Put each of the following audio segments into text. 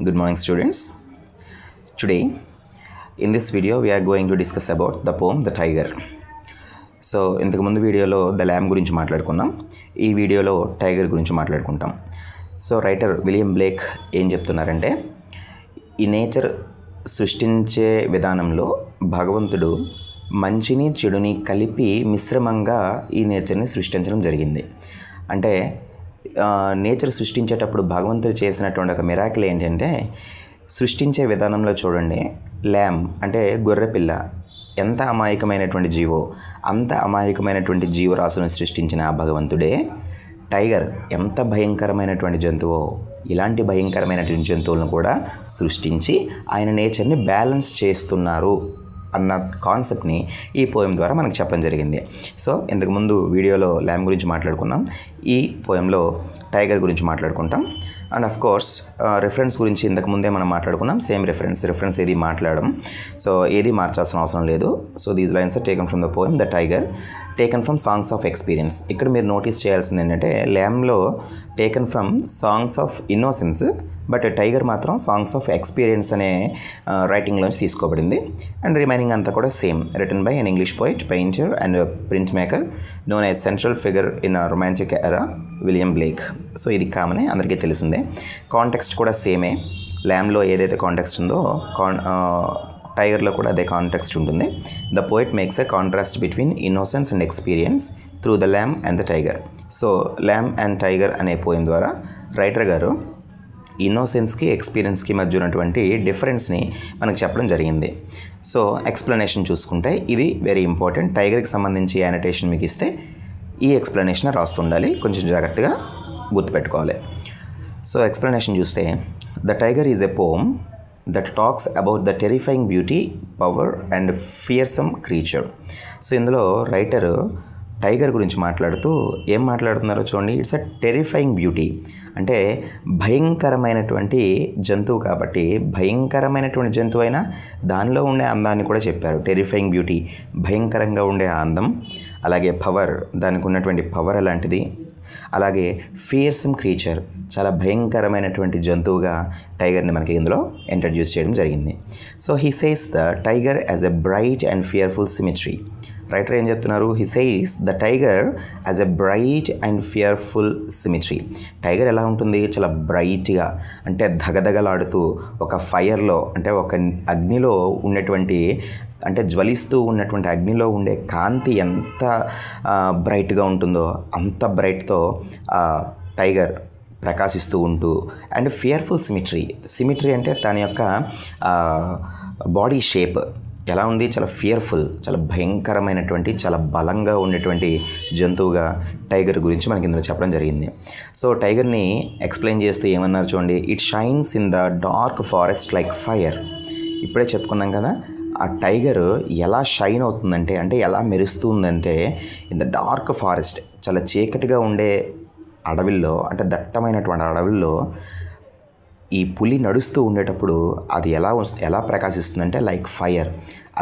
Good morning, students. Today in this video we are going to discuss about the poem The Tiger. So ఇంతకు ముందు వీడియోలో the ల్యామ్ గురించి మాట్లాడుకున్నాం. ఈ వీడియోలో టైగర్ గురించి మాట్లాడుకుంటాం. సో రైటర్ విలియం బ్లేక్ ఏం చెప్తున్నారంటే, ఈ నేచర్ సృష్టించే విధానంలో భగవంతుడు మంచిని చెడుని కలిపి మిశ్రమంగా ఈ నేచర్ని సృష్టించడం జరిగింది. అంటే నేచర్ సృష్టించేటప్పుడు భగవంతుడు చేసినటువంటి ఒక మిరాకిల్ ఏంటంటే, సృష్టించే విధానంలో చూడండి, ల్యామ్ అంటే గొర్రెపిల్ల ఎంత అమాయకమైనటువంటి జీవో, అంత అమాయకమైనటువంటి జీవరాశులను సృష్టించిన ఆ భగవంతుడే టైగర్ ఎంత భయంకరమైనటువంటి జంతువో, ఇలాంటి భయంకరమైనటువంటి జంతువులను కూడా సృష్టించి ఆయన నేచర్ని బ్యాలెన్స్ చేస్తున్నారు అన్న కాన్సెప్ట్ని ఈ పోయం ద్వారా మనకు చెప్పడం జరిగింది. సో ఇంతకుముందు వీడియోలో ల్యామ్ గురించి మాట్లాడుకున్నాం, ఈ పోయంలో టైగర్ గురించి మాట్లాడుకుంటాం. అండ్ ఆఫ్ కోర్స్ రిఫరెన్స్ గురించి ఇంతకుముందే మనం మాట్లాడుకున్నాం. సేమ్ రిఫరెన్స్ ఏది మాట్లాడడం, సో ఏది మార్చాల్సిన అవసరం లేదు. So these lines are taken from the poem the tiger, taken from songs of experience. ఇక్కడ మీరు నోటీస్ చేయాల్సింది ఏంటంటే, ల్యామ్లో taken from songs of innocence, but tiger మాత్రం సాంగ్స్ ఆఫ్ ఎక్స్పీరియన్స్ అనే రైటింగ్లోంచి తీసుకోబడింది. అండ్ రిమైనింగ్ అంతా కూడా same, written by an English poet, painter and print maker known as central figure in romantic era, William Blake. So ఇది కామనే, అందరికీ తెలిసిందే. కాంటెక్స్ట్ కూడా సేమే. ల్యామ్లో ఏదైతే కాంటెక్స్ట్ ఉందో టైగర్లో కూడా అదే కాంటెక్స్ట్ ఉంటుంది. The poet makes a contrast between innocence and experience through the ల్యామ్ and the tiger. So ల్యామ్ and tiger అనే పోయం ద్వారా రైటర్ గారు ఇన్నోసెన్స్కి ఎక్స్పీరియన్స్కి మధ్య ఉన్నటువంటి డిఫరెన్స్ని మనకు చెప్పడం జరిగింది. సో ఎక్స్ప్లెనేషన్ చూసుకుంటే ఇది వెరీ ఇంపార్టెంట్. టైగర్కి సంబంధించి యానటేషన్ మీకు ఇస్తే ఈ ఎక్స్ప్లెనేషన్ రాస్తుండాలి, కొంచెం జాగ్రత్తగా గుర్తుపెట్టుకోవాలి. సో ఎక్స్ప్లెనేషన్ చూస్తే, the tiger is a poem that talks about the terrifying beauty, power and fearsome creature. So ఇందులో రైటరు టైగర్ గురించి మాట్లాడుతూ ఏం మాట్లాడుతున్నారో చూడండి. ఇట్స్ అ టెరిఫైయింగ్ బ్యూటీ, అంటే భయంకరమైనటువంటి జంతువు కాబట్టి, భయంకరమైనటువంటి జంతువు అయినా దానిలో ఉండే అందాన్ని కూడా చెప్పారు. టెరిఫైయింగ్ బ్యూటీ, భయంకరంగా ఉండే అందం, అలాగే పవర్, దానికి ఉన్నటువంటి పవర్ అలాంటిది, అలాగే ఫియర్సమ్ క్రీచర్, చాలా భయంకరమైనటువంటి జంతువుగా టైగర్ని మనకి ఇందులో ఇంట్రడ్యూస్ చేయడం జరిగింది. So he says the tiger as a bright and fearful symmetry. Writer ఏం చెప్తున్నారు? He says the tiger as a bright and fearful symmetry. Tiger ఎలా ఉంటుంది? చాలా బ్రైట్గా, అంటే ధగధగలాడుతూ, ఒక ఫైర్లో, అంటే ఒక అగ్నిలో ఉన్నటువంటి, అంటే జ్వలిస్తూ ఉన్నటువంటి అగ్నిలో ఉండే కాంతి ఎంత బ్రైట్గా ఉంటుందో అంత బ్రైట్తో టైగర్ ప్రకాశిస్తూ ఉంటూ, అండ్ ఫియర్ఫుల్ సిమెట్రీ అంటే దాని యొక్క బాడీ షేప్ ఎలా ఉంది? చాలా ఫియర్ఫుల్, చాలా భయంకరమైనటువంటి, చాలా బలంగా ఉండేటువంటి జంతువుగా టైగర్ గురించి మనకి ఇందులో చెప్పడం జరిగింది. సో టైగర్ని ఎక్స్ప్లెయిన్ చేస్తూ ఏమన్నారు చూడండి. It shines in the dark forest like fire. ఇప్పుడే చెప్పుకున్నాం కదా, ఆ టైగర్ ఎలా షైన్ అవుతుందంటే, అంటే ఎలా మెరుస్తుందంటే, ఇన్ ద డార్క్ ఫారెస్ట్, చాలా చీకటిగా ఉండే అడవిల్లో, అంటే దట్టమైనటువంటి అడవుల్లో ఈ పులి నడుస్తూ ఉండేటప్పుడు అది ఎలా ప్రకాశిస్తుందంటే లైక్ ఫైర్.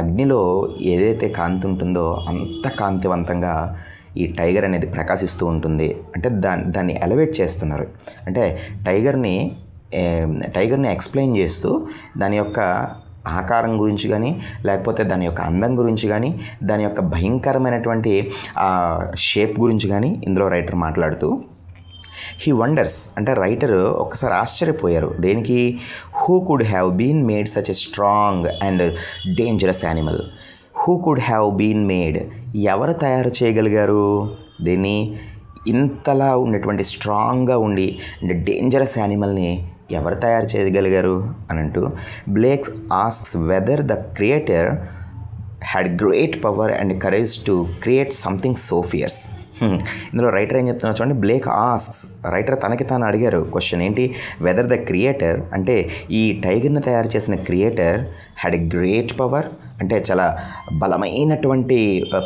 అగ్నిలో ఏదైతే కాంతి ఉంటుందో అంత కాంతివంతంగా ఈ టైగర్ అనేది ప్రకాశిస్తూ ఉంటుంది. అంటే దాన్ని ఎలివేట్ చేస్తున్నారు. అంటే టైగర్ని ఎక్స్ప్లెయిన్ చేస్తూ దాని యొక్క ఆకారం గురించి కానీ, లేకపోతే దాని యొక్క అందం గురించి కానీ, దాని యొక్క భయంకరమైనటువంటి షేప్ గురించి కానీ ఇందులో రైటర్ మాట్లాడుతూ, హీ వండర్స్, అంటే రైటర్ ఒకసారి ఆశ్చర్యపోయారు. దేనికి? Who could have been made such a strong and dangerous animal. Who could have been made, ఎవరు తయారు చేయగలిగారు దీన్ని? ఇంతలా ఉన్నటువంటి స్ట్రాంగ్గా ఉండి అండ్ డేంజరస్ యానిమల్ని ఎవరు తయారు చేయగలిగారు అని అంటూ, Blake asks whether the creator had great power and courage to create something so fears. ఇందులో రైటర్ ఏం చెప్తున్నారు చూడండి. బ్లేక్ ఆస్క్స్, రైటర్ తనకి తాను అడిగారు క్వశ్చన్ ఏంటి? వెదర్ ద క్రియేటర్, అంటే ఈ టైగర్ని తయారు చేసిన creator had a great power, అంటే చాలా బలమైనటువంటి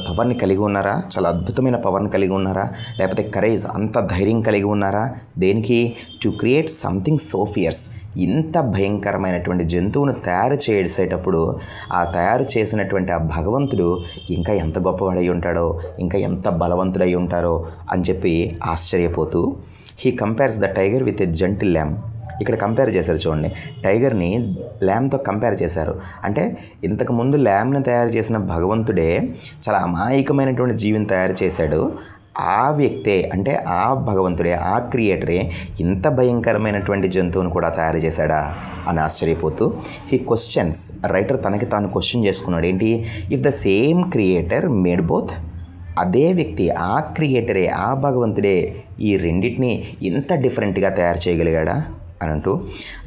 పవర్ని కలిగి ఉన్నారా, చాలా అద్భుతమైన పవర్ని కలిగి ఉన్నారా, లేకపోతే కరేజ్, అంత ధైర్యం కలిగి ఉన్నారా? దేనికి? To create something so fears, ఇంత భయంకరమైనటువంటి జంతువును తయారు చేసేటప్పుడు ఆ తయారు చేసినటువంటి ఆ భగవంతుడు ఇంకా ఎంత గొప్పవాడై ఉంటాడో, ఇంకా ఎంత బలవంతుడై ఉంటారో అని చెప్పి ఆశ్చర్యపోతూ, he compares the tiger with a gentle ల్యామ్. ఇక్కడ కంపేర్ చేశారు చూడండి, టైగర్ని ల్యామ్తో కంపేర్ చేశారు. అంటే ఇంతకుముందు ల్యామ్ని తయారు చేసిన భగవంతుడే చాలా అమాయకమైనటువంటి జీవిని తయారు చేశాడు. ఆ వ్యక్తే అంటే ఆ భగవంతుడే, ఆ క్రియేటరే ఇంత భయంకరమైనటువంటి జంతువును కూడా తయారు చేశాడా అని ఆశ్చర్యపోతూ హీ క్వశ్చన్స్, రైటర్ తనకి తాను క్వశ్చన్ చేసుకున్నాడు. ఏంటి, if the same creator made both, అదే వ్యక్తి ఆ క్రియేటరే ఆ భగవంతుడే ఈ రెండింటిని ఇంత డిఫరెంట్గా తయారు చేయగలిగాడా అని అంటూ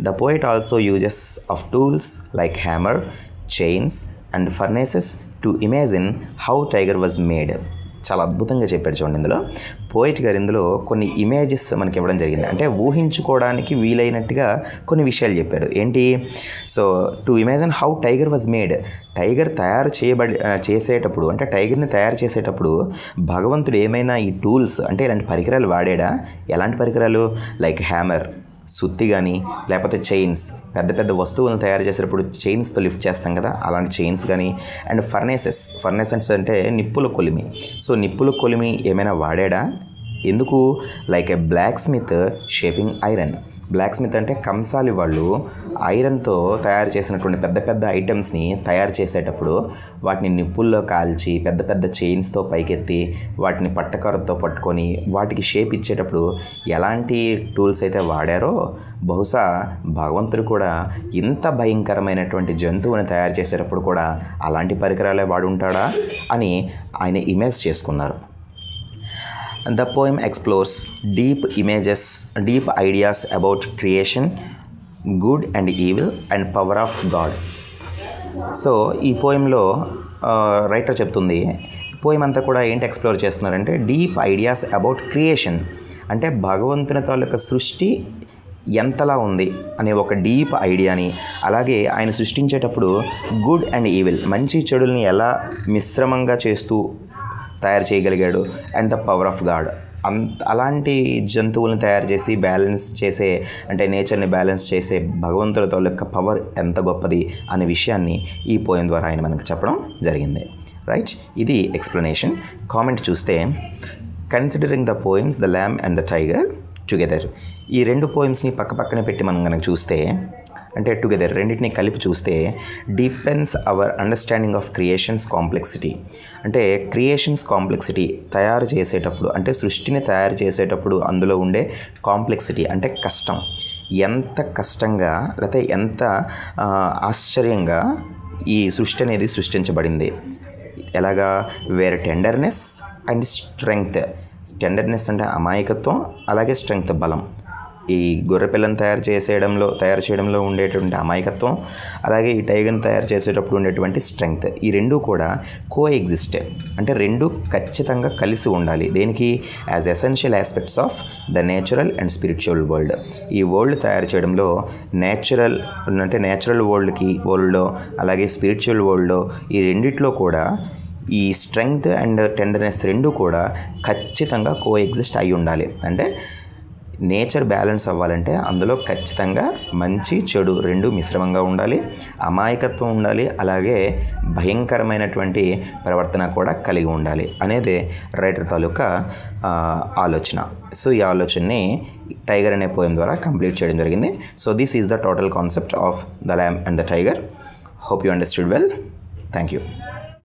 the poet also uses of tools like hammer, chains and furnaces to imagine how tiger was made. చాలా అద్భుతంగా చెప్పాడు చూడండి. ఇందులో పోయిట్ గారు ఇందులో కొన్ని ఇమేజెస్ మనకి ఇవ్వడం జరిగింది. అంటే ఊహించుకోవడానికి వీలైనట్టుగా కొన్ని విషయాలు చెప్పాడు. ఏంటి, so to imagine how tiger was made, tiger తయారు చేసేటప్పుడు అంటే టైగర్ని తయారు చేసేటప్పుడు భగవంతుడు ఏమైనా ఈ టూల్స్ అంటే ఇలాంటి పరికరాలు వాడాడా? ఎలాంటి పరికరాలు? లైక్ హ్యామర్, సుత్తి కానీ, లేకపోతే చైన్స్, పెద్ద పెద్ద వస్తువులను తయారు చేసేటప్పుడు చైన్స్తో లిఫ్ట్ చేస్తాం కదా, అలాంటి చైన్స్ కానీ, అండ్ ఫర్నేసెస్ అంటే నిప్పుల కొలిమి. సో నిప్పుల కొలిమి ఏమైనా వాడాడా? ఎందుకు? Like a blacksmith shaping iron. Blacksmith అంటే కంసాలి వాళ్ళు ఐరన్తో తయారు చేసినటువంటి పెద్ద పెద్ద ఐటమ్స్ని తయారు చేసేటప్పుడు వాటిని నిప్పుల్లో కాల్చి పెద్ద పెద్ద చైన్స్తో పైకెత్తి వాటిని పట్టకరతో పట్టుకొని వాటికి షేప్ ఇచ్చేటప్పుడు ఎలాంటి టూల్స్ అయితే వాడారో బహుశా భగవంతుడు కూడా ఇంత భయంకరమైనటువంటి జంతువుని తయారు చేసేటప్పుడు కూడా అలాంటి పరికరాలే వాడుంటాడా అని ఆయన ఇమేజ్ చేసుకున్నారు. The poem explores deep ideas about creation, good and evil, and power of God. So ఈ పోయంలో రైటర్ చెప్తుంది, పోయం అంతా కూడా ఏంటి ఎక్స్ప్లోర్ చేస్తున్నారంటే డీప్ ఐడియాస్ అబౌట్ క్రియేషన్, అంటే భగవంతుని తాలూకా సృష్టి ఎంతలా ఉంది అనే ఒక డీప్ ఐడియాని, అలాగే ఆయన సృష్టించేటప్పుడు గుడ్ అండ్ ఈవిల్, మంచి చెడుల్ని ఎలా మిశ్రమంగా చేస్తూ తయారు చేయగలిగాడు, and the power of God, అలాంటి జంతువులను తయారు చేసి బ్యాలెన్స్ చేసే అంటే నేచర్ని బ్యాలెన్స్ చేసే భగవంతుడితో యొక్క పవర్ ఎంత గొప్పది అనే విషయాన్ని ఈ పోయం ద్వారా ఆయన మనకు చెప్పడం జరిగింది. రైట్, ఇది ఎక్స్ప్లెనేషన్. కామెంట్ చూస్తే, considering the poems the ల్యామ్ and the tiger together, ఈ రెండు పోయిమ్స్ని పక్క పక్కన పెట్టి మనం కనుక చూస్తే, అంటే టుగెదర్ రెండింటిని కలిపి చూస్తే, deepens our understanding of creations complexity, అంటే క్రియేషన్స్ కాంప్లెక్సిటీ తయారు చేసేటప్పుడు అంటే సృష్టిని తయారు చేసేటప్పుడు అందులో ఉండే కాంప్లెక్సిటీ అంటే కష్టం, ఎంత కష్టంగా లేకపోతే ఎంత ఆశ్చర్యంగా ఈ సృష్టి అనేది సృష్టించబడింది. ఎలాగా, where tenderness and strength, tenderness అంటే అమాయకత్వం, అలాగే స్ట్రెంగ్త్ బలం. ఈ గొర్రెపిల్లను తయారు చేయడంలో ఉండేటువంటి అమాయకత్వం, అలాగే ఈ టైగర్ని తయారు చేసేటప్పుడు ఉండేటువంటి స్ట్రెంగ్త్, ఈ రెండు కూడా కోఎగ్జిస్ట్, అంటే రెండు ఖచ్చితంగా కలిసి ఉండాలి. దేనికి? As essential aspects of the natural and spiritual world. ఈ వరల్డ్ తయారు చేయడంలో నేచురల్ వరల్డ్లో అలాగే స్పిరిచువల్ వరల్డ్లో ఈ రెండిట్లో కూడా ఈ స్ట్రెంగ్త్ అండ్ టెండర్నెస్ రెండు కూడా ఖచ్చితంగా కోఎగ్జిస్ట్ అయి ఉండాలి. అంటే నేచర్ బ్యాలెన్స్ అవ్వాలంటే అందులో ఖచ్చితంగా మంచి చెడు రెండు మిశ్రమంగా ఉండాలి, అమాయకత్వం ఉండాలి, అలాగే భయంకరమైనటువంటి ప్రవర్తన కూడా కలిగి ఉండాలి అనేదే రైటర్ తాలూకా ఆలోచన. సో ఈ ఆలోచనని టైగర్ అనే పోయం ద్వారా కంప్లీట్ చేయడం జరిగింది. So this is the total concept of the ల్యామ్ and the tiger. Hope you understood well. Thank you.